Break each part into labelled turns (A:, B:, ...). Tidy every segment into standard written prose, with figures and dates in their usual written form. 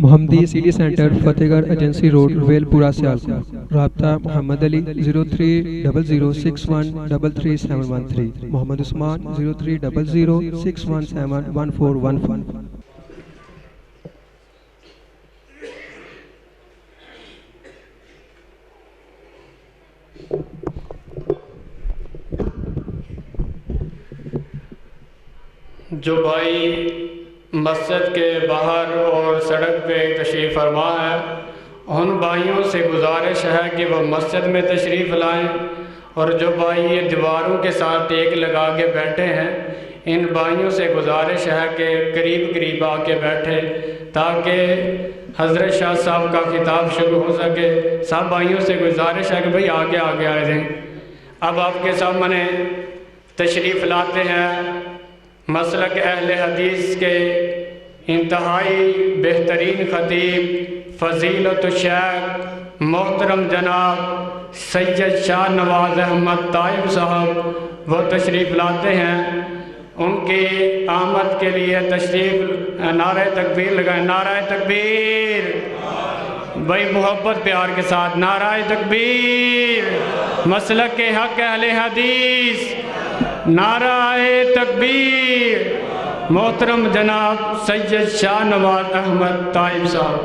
A: محمدی city centre فتح گڑھ agency road royal پورہ سیالکوٹ. رابطہ محمد علی 030061337113. محمد عثمان 030061711415.
B: جو بھائی مسجد کے باہر اور سڑک پہ تشریف فرما ہے، ان بھائیوں سے گزارش ہے کہ وہ مسجد میں تشریف لائیں، اور جو بھائی یہ دیواروں کے ساتھ ٹیک لگا کے بیٹھے ہیں، ان بھائیوں سے گزارش ہے کہ قریب قریب آ کے بیٹھے تاکہ حضرت شاہ صاحب کا خطاب شروع ہو سکے. سب بھائیوں سے گزارش ہے کہ بھئی آگے آگے آئے جائیں. اب آپ کے سامنے تشریف لاتے ہیں مسلک اہل حدیث کے انتہائی بہترین خطیب فضیلت الشیخ محترم جناب سید شاہ نواز احمد طائب صاحب. وہ تشریف لاتے ہیں. ان کی آمد کے لیے تشریف نعرہ تکبیر لگائیں. نعرہ تکبیر. بھائی محبت پیار کے ساتھ نعرہ تکبیر. مسلک کے حق اہل حدیث نعرہ تکبیر. محترم جناب سید شاہ نواز احمد طائب صاحب.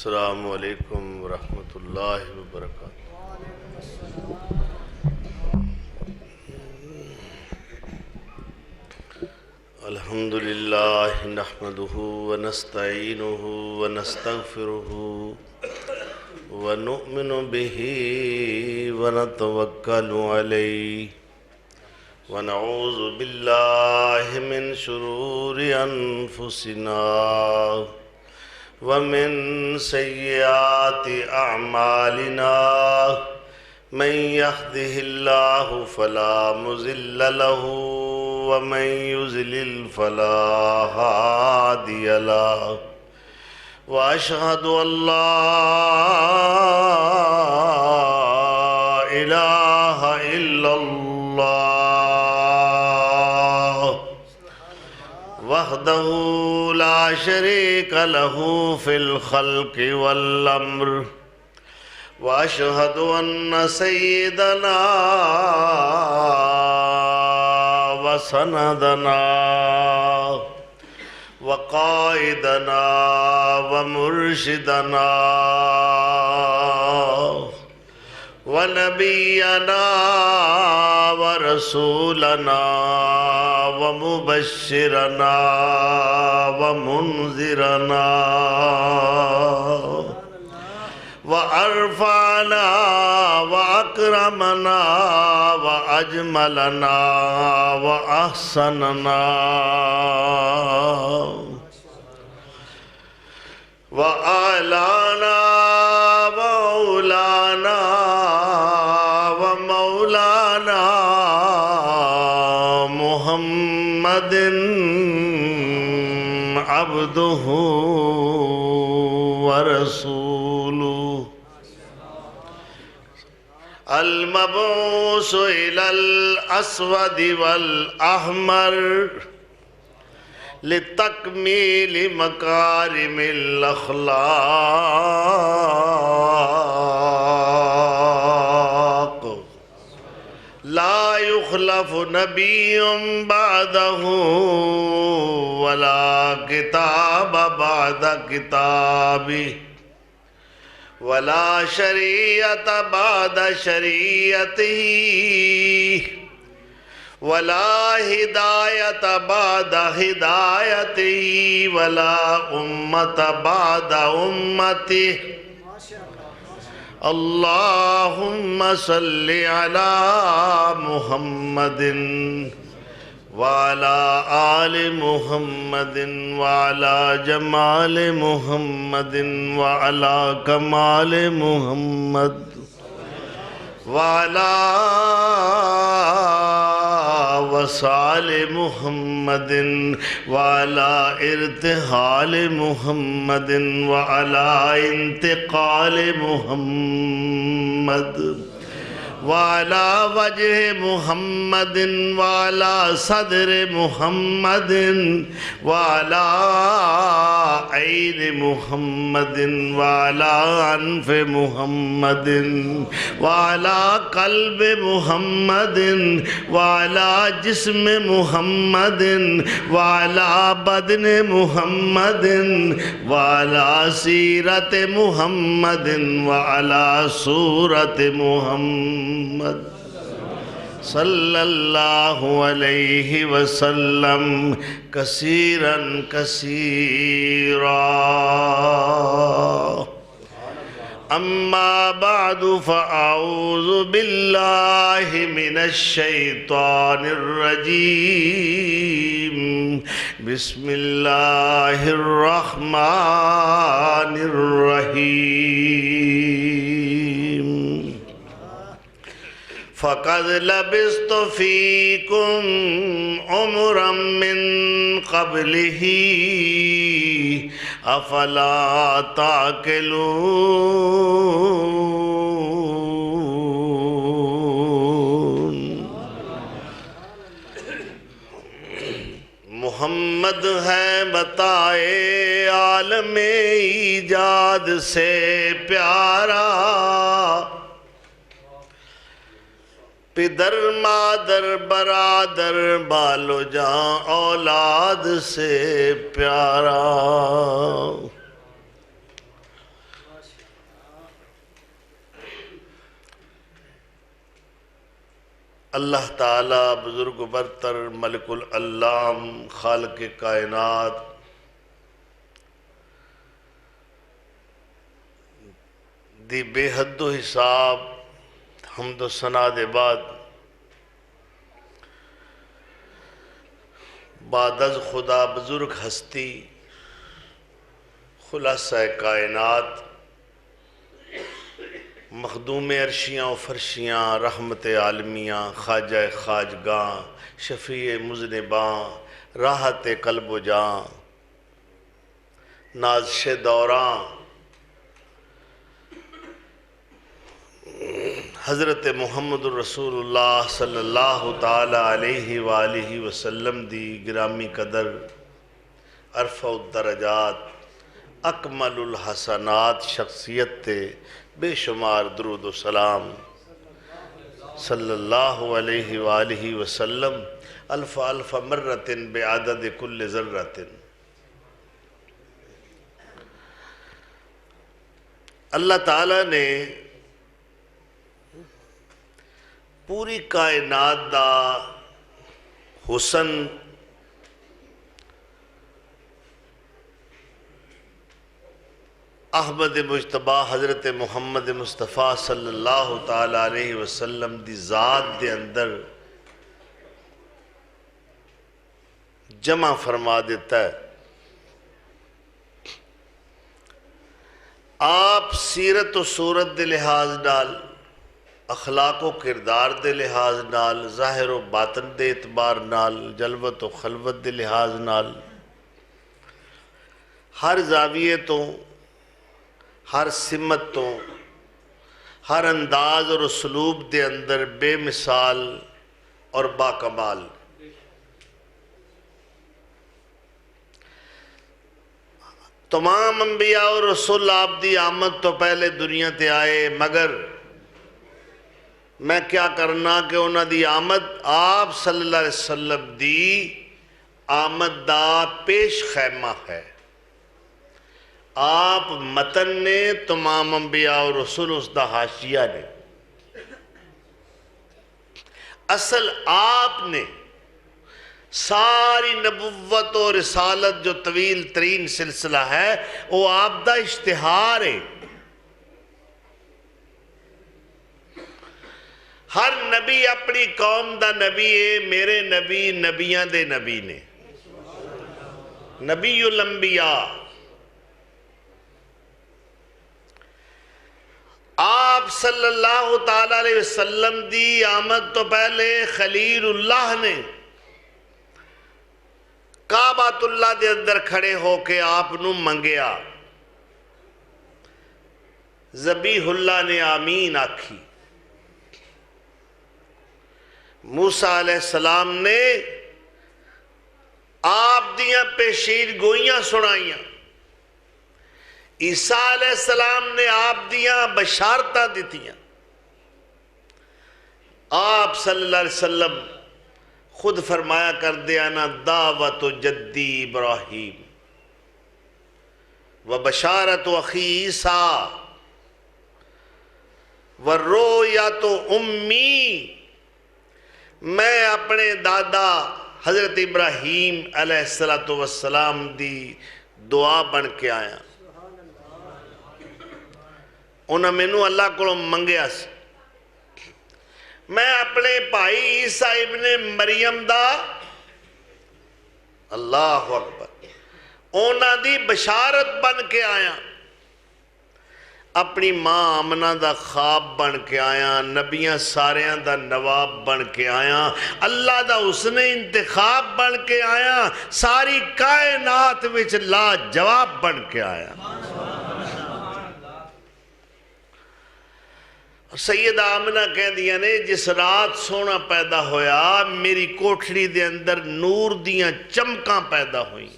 C: السلام علیکم ورحمۃ اللہ وبرکاتہ. الحمد للہ نحمدہ ونستعینہ ونستغفرہ ونؤمن بہ ونتوکل علیہ ونعوذ باللہ من شرور انفسنا ومن سیئات اعمالنا من يهده الله فلا مضل له ومن يضلل فلا هادي له واشهد ان لا اله الا الله وحده لا شريك له في الخلق والأمر وأشهد أن سيدنا وسندنا وقائدنا ومرشدنا ونبينا ورسولنا ومبشرنا ومنذرنا وأرفعنا وأكرمنا وأجملنا وأحسننا وأعلانا وأولانا ومولانا محمد عبده ورسوله المبعوث إلى الأسود والأحمر لتكميل مكارم الأخلاق لا يخلف نبي بعده ولا كتاب بعد كتابه ولا شریعت بعد شریعته ولا ہدایت بعد ہدایته ولا امت بعد امته اللہم صلی علی محمد وعلی آل محمد وعلی جمال محمد وعلی کمال محمد وعلی وصال محمد وعلی ارتحال محمد وعلی انتقال محمد وعلی وجہ محمد وعلی صدر محمد وعلی عین محمد وعلی انف محمد وعلی قلب محمد وعلی جسم محمد وعلی بدن محمد وعلی سیرت محمد وعلی صورت محمد صلی اللہ علیہ وسلم کثیراً کثیرا اما بعد فاعوذ باللہ من الشیطان الرجیم بسم اللہ الرحمن الرحیم فَقَدْ لَبِثْتُ فِيكُمْ عُمُرًا مِّن قَبْلِهِ أَفَلَا تَعْقِلُونَ محمد ہے بتائے عالم ایجاد سے پیارا پدر مادر برادر بالو جان اولاد سے پیارا اللہ تعالیٰ بزرگ برتر ملک العلام خالق کائنات دی بے حد و حساب حمد و ثنا دے بعد از خدا بزرگ ہستی خلاصہ کائنات مخدوم عرشیاں و فرشیاں رحمت عالمیاں خواجہ خواجگاں شفیع مذنباں راحت قلب و جاں نازش دوراں حضرت محمد الرسول اللہ صلی اللہ تعالی علیہ وآلہ وسلم دی گرامی قدر ارفع الدرجات اکمل الحسنات شخصیت تے بے شمار درود و سلام صلی اللہ علیہ وآلہ وسلم الف الف مرت بعدد کل ذرت اللہ تعالیٰ نے پوری کائنات دا حسن احمد مجتبہ حضرت محمد مصطفیٰ صلی اللہ تعالیٰ علیہ وسلم دی ذات دے اندر جمع فرما دیتا ہے آپ سیرت و صورت دے لحاظ نال اخلاق و کردار دے لحاظ نال ظاہر و باطن دے اعتبار نال جلوت و خلوت دے لحاظ نال ہر زاویے تو ہر سمت تو ہر انداز اور اسلوب دے اندر بے مثال اور باکمال تمام انبیاء اور رسول آپ دی آمد تو پہلے دنیا تے آئے مگر میں کیا کرنا کہ انہاں دی آمد آپ صلی اللہ علیہ وسلم دی آمد دا پیش خیمہ ہے آپ متن نے تمام انبیاء اور رسول اس دا حاشیہ نے اصل آپ نے ساری نبوت و رسالت جو طویل ترین سلسلہ ہے وہ آپ دا اشتہار ہے ہر نبی اپنی قوم دا نبی ہے، میرے نبی نبیاں دے نبی نے، نبی الانبیاء۔ آپ صلی اللہ تعالیٰ علیہ وسلم دی آمد تو پہلے خلیل اللہ نے کعبۃ اللہ دے اندر کھڑے ہو کے آپ نو منگیا، ذبیح اللہ نے آمین آکھی، موسیٰ علیہ السلام نے آپ دیاں پیشین گوئیاں سنائیاں، عیسیٰ علیہ السلام نے آپ دیاں بشارتاں دیتیاں، آپ صلی اللہ علیہ وسلم خود فرمایا کر دیا نا دعوت جدی ابراہیم و بشارت اخی عیسیٰ و رؤیت امی، میں اپنے دادا حضرت ابراہیم علیہ السلام دی دعا بن کے آیا، انہاں مینوں اللہ کو منگیا سی، میں اپنے بھائی عیسیٰ ابن مریم دا اللہ اکبر انہاں دی بشارت بن کے آیا، اپنی ماں آمنہ دا خواب بن کے آیا، نبیاں ساریاں دا نواب بن کے آیا، اللہ دا حسن انتخاب بن کے آیا، ساری کائنات وچ لا جواب بن کے آیا۔ سید آمنہ کہہ دیا نے جس رات سونا پیدا ہویا میری کوٹھڑی دے اندر نور دیاں چمکاں پیدا ہوئیں،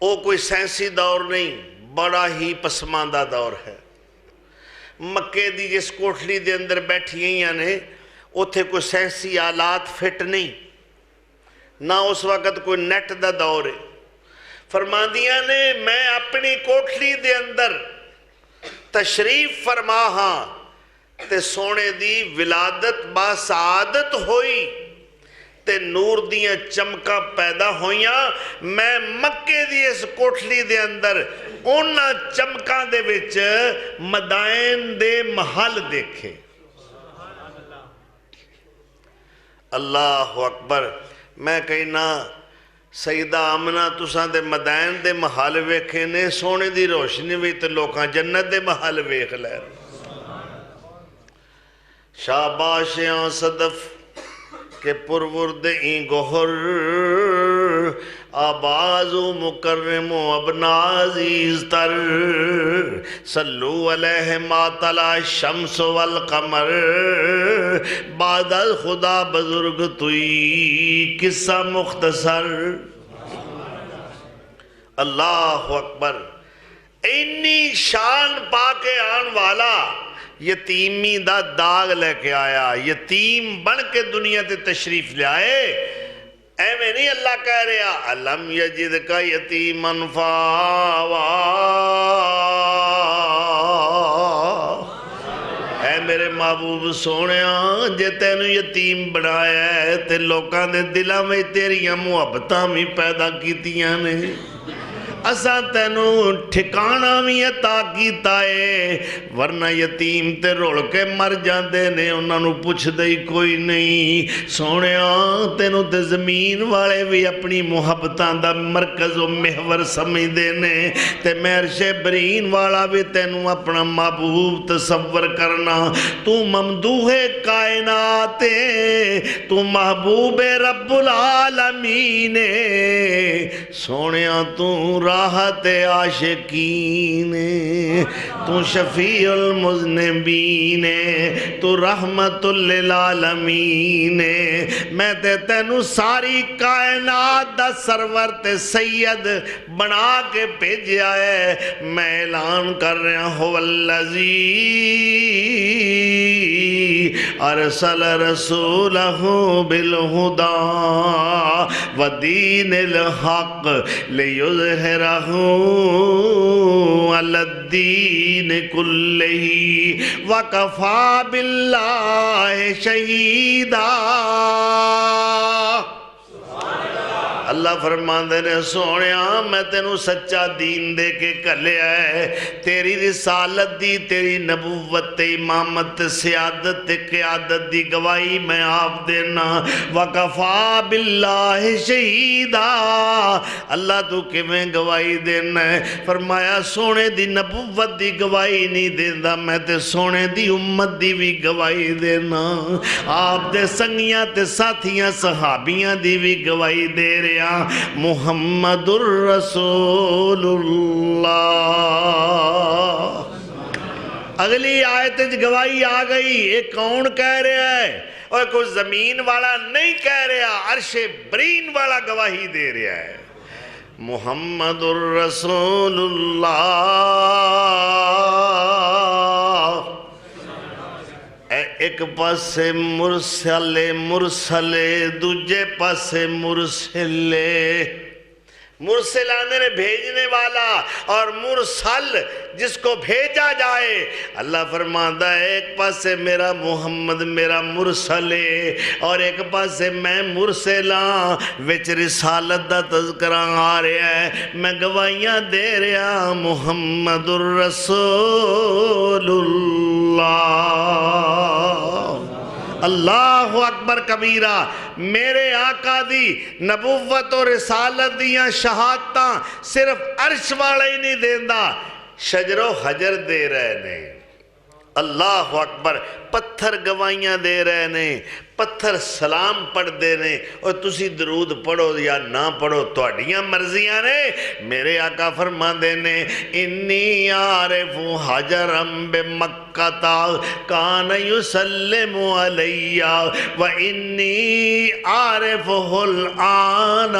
C: او کوئی سائنسی دور نہیں، بڑا ہی پسماندہ دور ہے۔ مکے دی جس کوٹھڑی دے اندر بیٹھی ہیں نے اتھے کوئی سائنسی آلات فٹ نہیں، نہ اس وقت کوئی نیٹ دا دور ہے۔ فرماندیاں نے میں اپنی کوٹھڑی دے اندر تشریف فرما ہاں تے سونے دی ولادت با سعادت ہوئی تے نور دیاں چمکاں پیدا ہویاں، میں مکے دی اس کوٹھلی دے اندر اونا چمکاں دے وچ مدائن دے محل دیکھے۔ اللہ اکبر، میں کہنا سیدہ آمنہ تساں دے مدائن دے محل ویکھے نے، سونے دی روشنی وی تے لوکاں جنت دے محل ویکھ لے۔ شاباشیاں صدف کہ پرورد این گوھر، آباز و مکرم و ابن عزیز تر، صلو علیہ ما طلع الشمس والقمر، بعد از خدا بزرگ توی قصہ مختصر۔ اللہ اکبر، انی شان پا کے آن والا یتیمی دا داغ لے کے آیا، یتیم بن کے دنیا تے تشریف لے آئے، اے میں نہیں اللہ کہہ رہا علم یجد کا یتیمن فاوا، اے میرے محبوب سونیاں جے تینو یتیم بنایا ہے تے لوکاں دے دلاں میں تیریاں محبتاں بھی پیدا کیتیاں نے، اساں تینو ٹھکانہ بھی عطا کیتا ہے، ورنہ یتیم تے رول کے مر جاندے نے، انہاں نو پوچھ دئی کوئی نہیں۔ سونیاں تینو تے زمین والے بھی اپنی محبتاں دا مرکز و محور سمجھ دے نے، تے عرش برین والا بھی تینو اپنا محبوب تصور کرنا، تو ممدوح کائنات تو محبوب رب العالمین، سونیاں تو راحت عاشقین، تو شفیع المذنبین، تو رحمت للعالمین، میں تے تینو ساری کائنات دا سرور تے سید بنا کے بھیجیا ہے، میں اعلان کر رہا ہوں والذی ارسل رسولہ بالہدی ودین الحق لیظہرہ علی الدین کلہ وکفی باللہ شہیدا۔ اللہ فرماندے نے سونیا میں تینوں سچا دین دے کے کلیا ہے، تیری رسالت دی، تیری نبوت تے امامت تے سیادت تے قیادت دی گواہی میں آپ دینا۔ وَقَفَا بِاللَّهِ شَهِيدًا، اللہ تو کیویں گواہی دینا ہے؟ فرمایا سونے دی نبوت دی گواہی نہیں دینا، میں تے سونے دی امت دی بھی گواہی دینا، آپ دے سنگیاں تے ساتھیاں صحابیاں دی بھی گواہی دے رہا۔ محمد الرسول اللہ۔ اگلی آیت گواہی آ گئی، ایک کون کہہ رہا ہے؟ اور کوئی زمین والا نہیں کہہ رہا، عرش برین والا گواہی دے رہا ہے۔ محمد الرسول اللہ، ایک پاسے مرسل دوجے پاسے مرسل آنے نے بھیجنے والا، اور مرسل جس کو بھیجا جائے۔ اللہ فرماتا ہے ایک پاسے میرا محمد میرا مرسل ہے، اور ایک پاسے میں مرسلاں، وچ رسالت دا تذکرہ آ رہا ہے، میں گواہیاں دے رہا۔ محمد الرسول اللہ، اللہ اکبر کبیرہ۔ میرے آقا دی نبوت و رسالت دیاں شہادتاں صرف عرش والے ہی نہیں دیندہ، شجر و حجر دے رہے نے۔ اللہ اکبر، پتھر گواہیاں دے رہے نے، پتھر سلام پڑھ دے نے، اور تسی درود پڑھو یا نہ پڑھو تہاڈیاں مرضیاں نے۔ میرے آقا فرما دے نے انی عارف حجرم بمکہ کان یسلم علی و انی عارفہ الآن،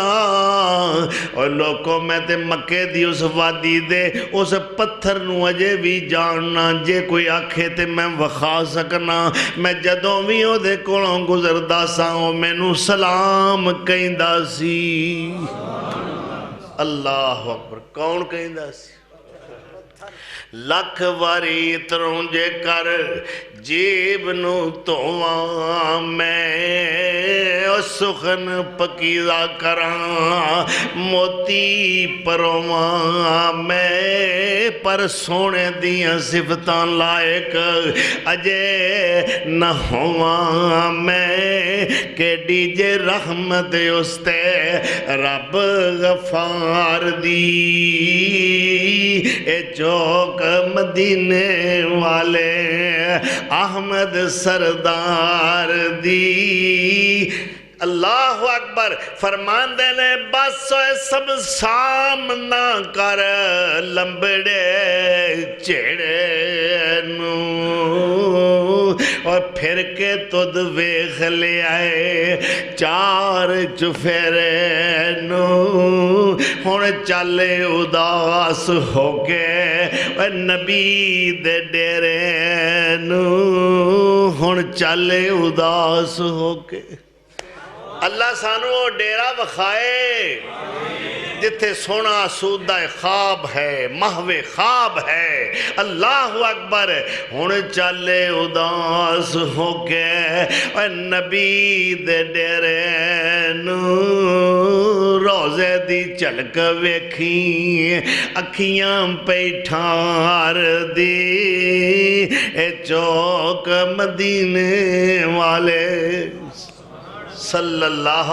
C: اور لوگوں میں تے مکے دی اس وادی دے اس پتھر نو اجے بھی جاننا، جے کوئی آکھے تے میں وخا سکنا، میں جدوں بھی او دے کولوں گزردا سا او مینوں سلام کہندا سی۔ اللہ اکبر، کون کہندا سی؟ لکھ واری ترونجے کر جیب نو تواں میں، او سخن پکیزہ کراں موتی پرواں میں، پر سونے دیاں صفتاں لائق اجے نہ ہواں میں، کہ ڈیجے رحمت استے رب غفار دی، اے چوک مدینے والے احمد سردار دی۔ اللہ اکبر، فرمان دینے بس سب سامنا کر لمبڑے چڑے نو، اور پھر کے تد ویخ لے آئے چار چفیرے نو، ہون چلے اداس ہو کے نبی دے ڈیرے نو، ہون چلے اداس ہو کے۔ اللہ سانو وہ ڈیرہ وخائے جتھے سونا سودہ خواب ہے، محو خواب ہے۔ اللہ اکبر، ہن چلے اداس ہو کے اے نبی دے ڈیرے نو، روزے دی چلک ویکھی اکھیاں پیٹھار دی، اے چوک مدینے والے صلی اللہ۔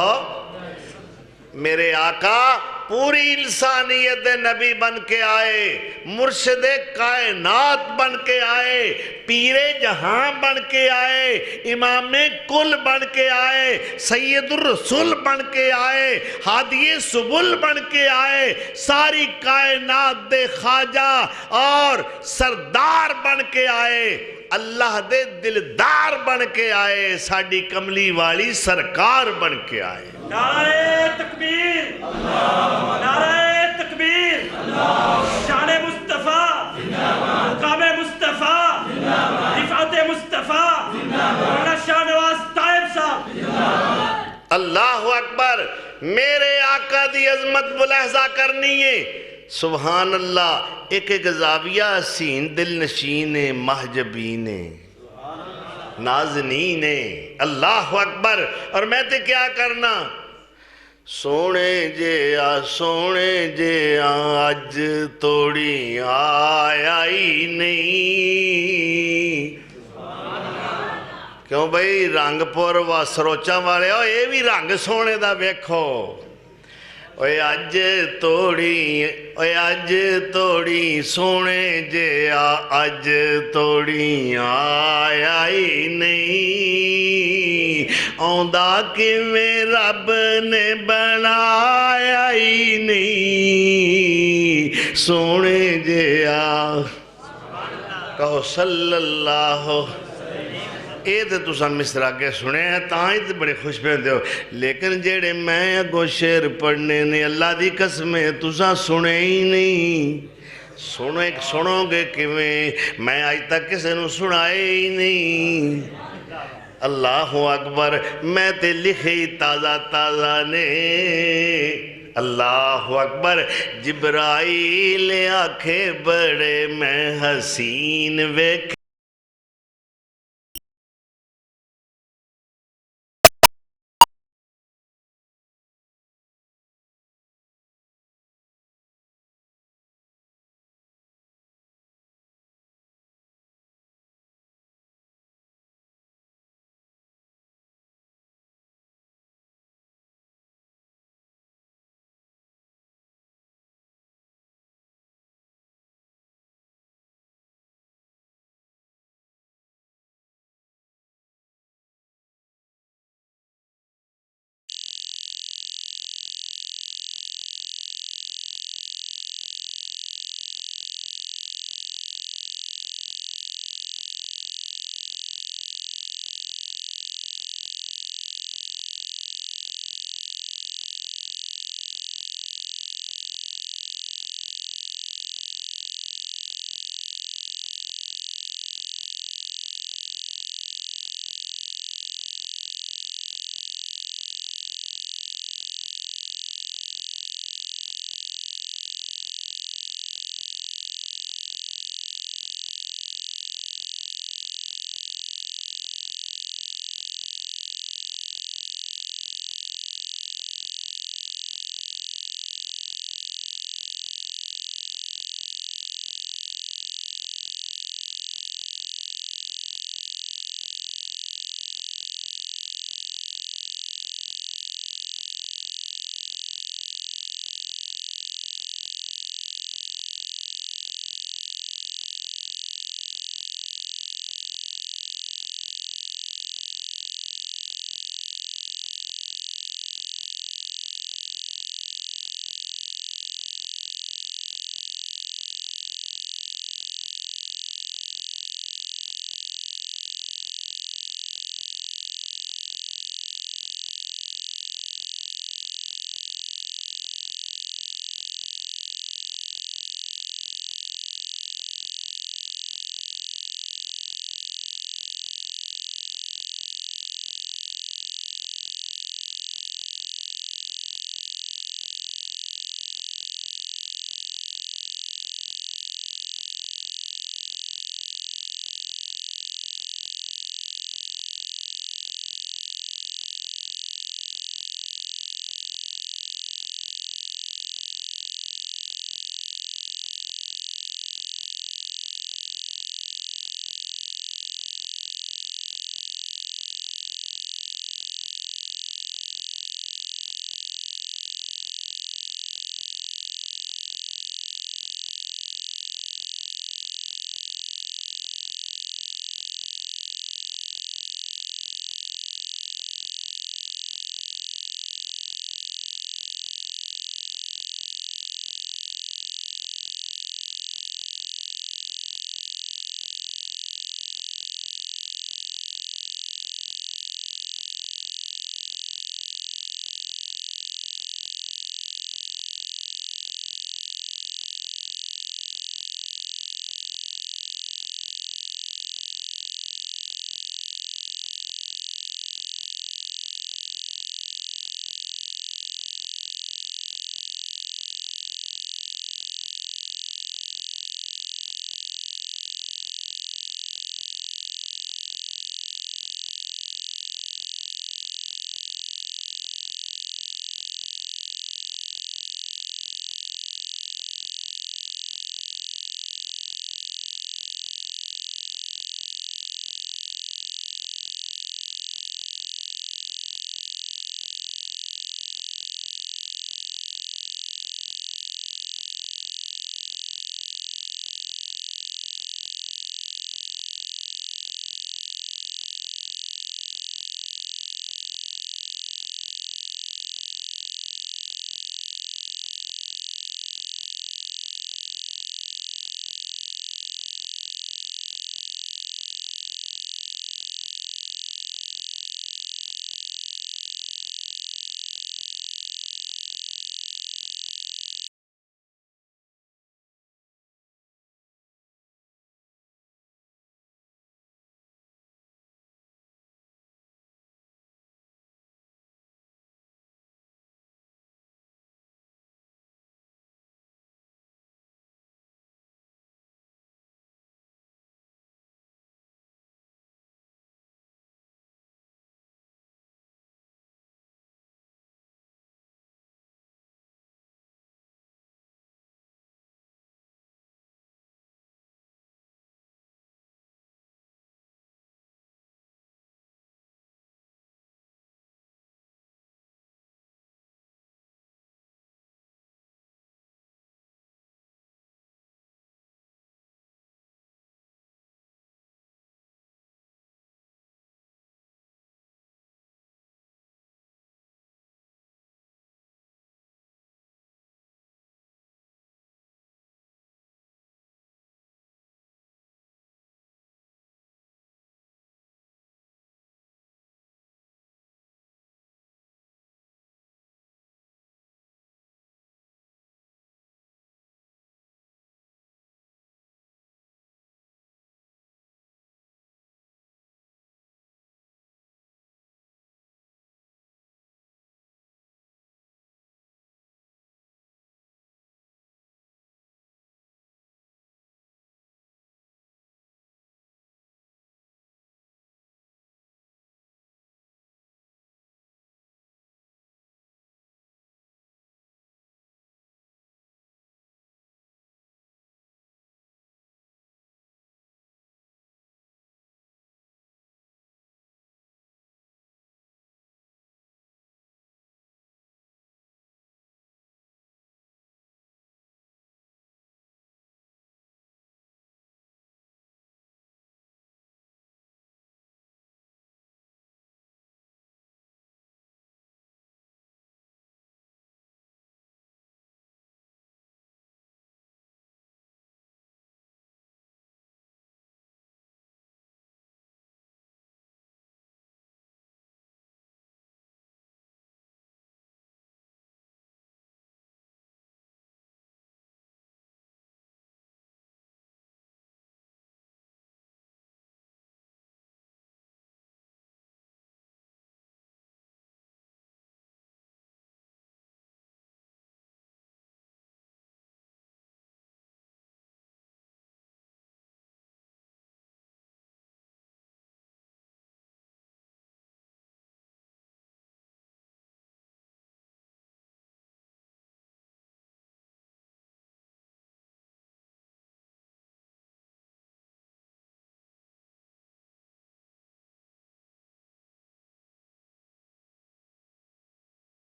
C: میرے آقا پوری انسانیت نبی بن کے آئے، مرشد کائنات بن کے آئے، پیر جہاں بن کے آئے، امام کل بن کے آئے، سید الرسول بن کے آئے، ہادی سبل بن کے آئے، ساری کائنات دے خواجہ اور سردار بن کے آئے، اللہ دے دلدار بن کے آئے، ساڑی کملی والی سرکار بن کے آئے۔
D: نعرہ تکبیر، نعرہ تکبیر، شان مصطفیٰ، مقام مصطفیٰ، رفعت مصطفیٰ، مولانا شاہ نواز طائب صاحب۔
C: اللہ اکبر، میرے آقا دی عظمت ملاحظہ کرنی ہے۔ سبحان اللہ، ایک ایک زاویہ حسین دل نشین محجبین نازنین۔ اللہ اکبر، اور میں تے کیا کرنا؟ سونے جے اج توڑی آیا ہی نہیں کیوں بھئی رنگ پور و سروچا والے ہو یہ بھی رنگ سونے دا ویکھو اوے اج توڑی سونے جے اج توڑی آیا ہی نہیں آندا کہ میں رب نے بنایا ہی نہیں سونے جے کہو صلی اللہ یہ تو تساں مصر آگے سنے ہیں تاں ہی تو بڑے خوش پہندے ہو لیکن جیڑے میں اگو شعر پڑھنے نے اللہ دی قسمیں تساں سنے ہی نہیں سنو گے کہ میں آج تک کسے نو سنائے ہی نہیں اللہ اکبر میں تے لکھے تازہ نے اللہ اکبر جبرائیل آکھے بڑے میں حسین ویکھ